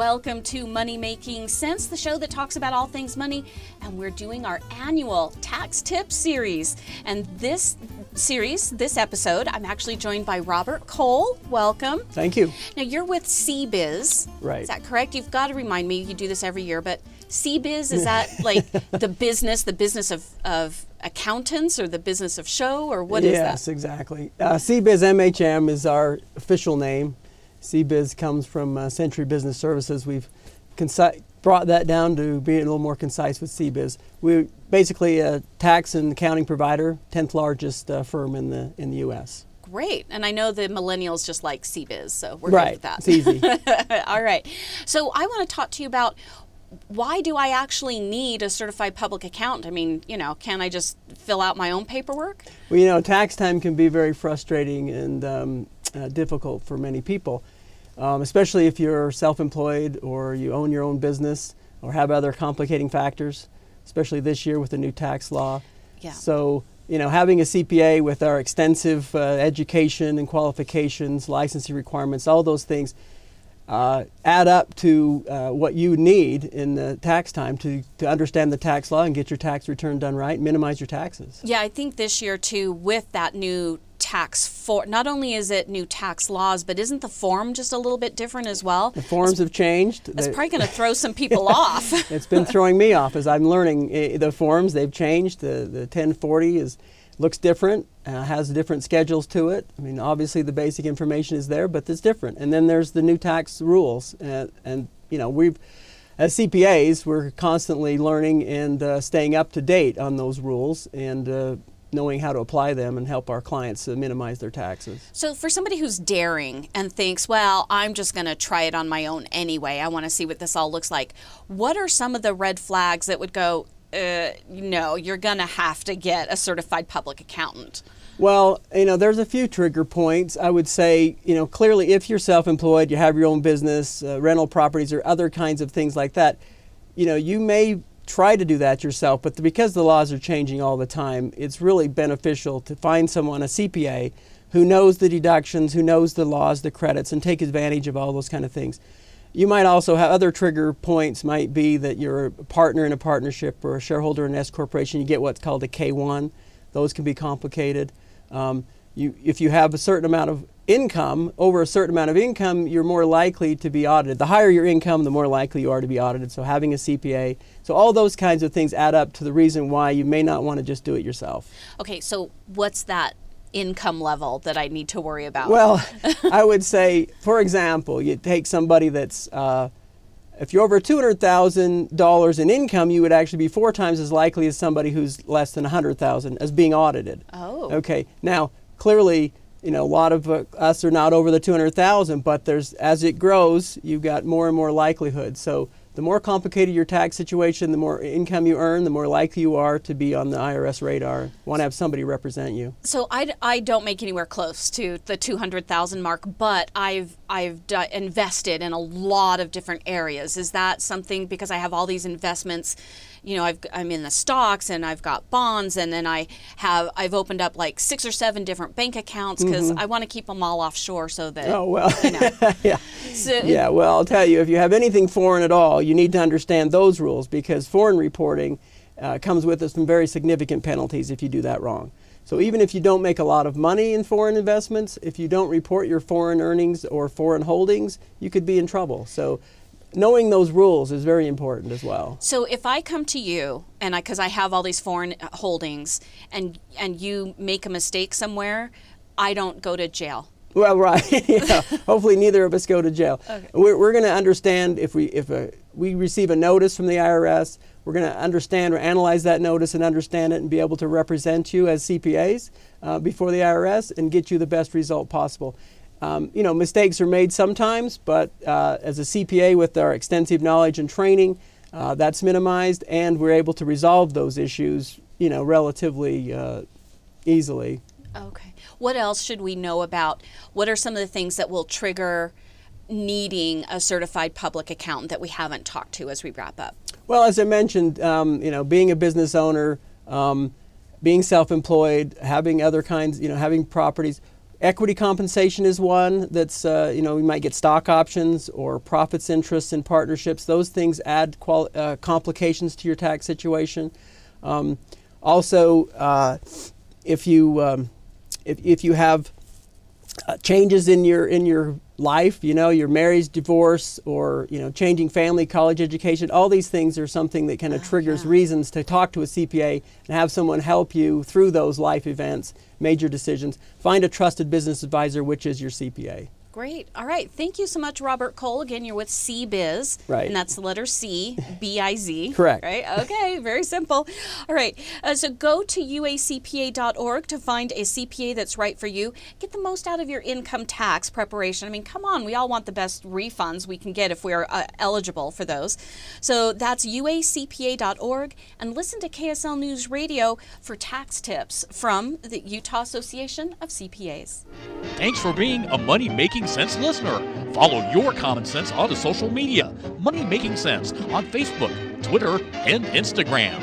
welcome to Money Making Sense, the show that talks about all things money, and we're doing our annual tax tips series. And this episode, I'm actually joined by Robert Cole. Welcome. Thank you. Now you're with CBIZ, right? Is that correct? You've got to remind me, you do this every year, but CBIZ, is that like the business of accountants, or the business of show, or what is that? Yes, exactly. CBIZ H&amp is our official name. CBIZ comes from Century Business Services. We've brought that down to be a little more concise with CBIZ. We're basically a tax and accounting provider, 10th largest firm in the U.S. Great. And I know the millennials just like CBIZ, so we're right. good with that. It's easy. All right. So I want to talk to you about, why do I actually need a certified public accountant? I mean, can I just fill out my own paperwork? Well, tax time can be very frustrating and difficult for many people, especially if you're self-employed or you own your own business or have other complicating factors, especially this year with the new tax law. Yeah. So, having a CPA with our extensive education and qualifications, licensing requirements, all those things add up to what you need in the tax time to understand the tax law and get your tax return done right, minimize your taxes. Yeah, I think this year too, with that new not only is it new tax laws, but isn't the form just a little bit different as well? The forms have changed. That's probably going to throw some people off. It's been throwing me off as I'm learning the forms. They've changed. The 1040 looks different, has different schedules to it. I mean, obviously the basic information is there, but it's different. And then there's the new tax rules. And we've, as CPAs, we're constantly learning and staying up to date on those rules and knowing how to apply them and help our clients minimize their taxes. So for somebody who's daring and thinks, well, I'm just going to try it on my own anyway, I want to see what this all looks like, what are some of the red flags that would go, no, you're going to have to get a certified public accountant? Well, there's a few trigger points. I would say, clearly if you're self-employed, you have your own business, rental properties or other kinds of things like that, you may try to do that yourself, but because the laws are changing all the time, it's really beneficial to find someone, a CPA, who knows the deductions, who knows the laws, the credits, and take advantage of all those kind of things. You might also have other trigger points, might be that you're a partner in a partnership or a shareholder in an S corporation. You get what's called a K-1. Those can be complicated. If you have a certain amount of income, over a certain amount of income, you're more likely to be audited. The higher your income, the more likely you are to be audited. So having a CPA, so all those kinds of things add up to the reason why you may not want to just do it yourself. Okay, so what's that income level that I need to worry about? Well, I would say, for example, you take somebody that's, if you're over $200,000 in income, you would actually be 4 times as likely as somebody who's less than $100,000 as being audited. Oh. Okay, now clearly, a lot of us are not over the 200,000, but as it grows, you've got more and more likelihood. So the more complicated your tax situation, the more income you earn, the more likely you are to be on the IRS radar. Want to have somebody represent you. So I don't make anywhere close to the 200,000 mark, but I've invested in a lot of different areas. Is that something, because I have all these investments? I'm in the stocks and I've got bonds, and then I've opened up like 6 or 7 different bank accounts because I want to keep them all offshore so that. Oh well. Yeah. So, yeah. Well, I'll tell you, if you have anything foreign at all, you need to understand those rules, because foreign reporting comes with some very significant penalties if you do that wrong. So even if you don't make a lot of money in foreign investments, if you don't report your foreign earnings or foreign holdings, you could be in trouble. So knowing those rules is very important as well. So if I come to you, and because I have all these foreign holdings, and you make a mistake somewhere, I don't go to jail. Well, right. Yeah. Hopefully neither of us go to jail. Okay. We're going to understand if we receive a notice from the IRS, we're going to understand or analyze that notice and understand it and be able to represent you as CPAs before the IRS and get you the best result possible. Mistakes are made sometimes, but as a CPA with our extensive knowledge and training, that's minimized, and we're able to resolve those issues, relatively easily. Okay. What else should we know about? What are some of the things that will trigger needing a certified public accountant that we haven't talked to as we wrap up? Well, as I mentioned, being a business owner, being self-employed, having other kinds, having properties. Equity compensation is one that's, you might get stock options or profits interests in partnerships. Those things add complications to your tax situation. Also, if you have changes in your life, your marriage, divorce, or changing family, college education, all these things are something that kind of triggers reasons to talk to a CPA and have someone help you through those life events, major decisions. Find a trusted business advisor, which is your CPA. Great. All right. Thank you so much, Robert Cole. Again, you're with CBIZ. Right. And that's the letter C, B-I-Z. Correct. Right? Okay. Very simple. All right. So go to uacpa.org to find a CPA that's right for you. Get the most out of your income tax preparation. I mean, come on. We all want the best refunds we can get if we're eligible for those. So that's uacpa.org. And listen to KSL News Radio for tax tips from the Utah Association of CPAs. Thanks for being a Money Making Sense listener. Follow your common sense onto social media. Money Making Sense on Facebook, Twitter, and Instagram.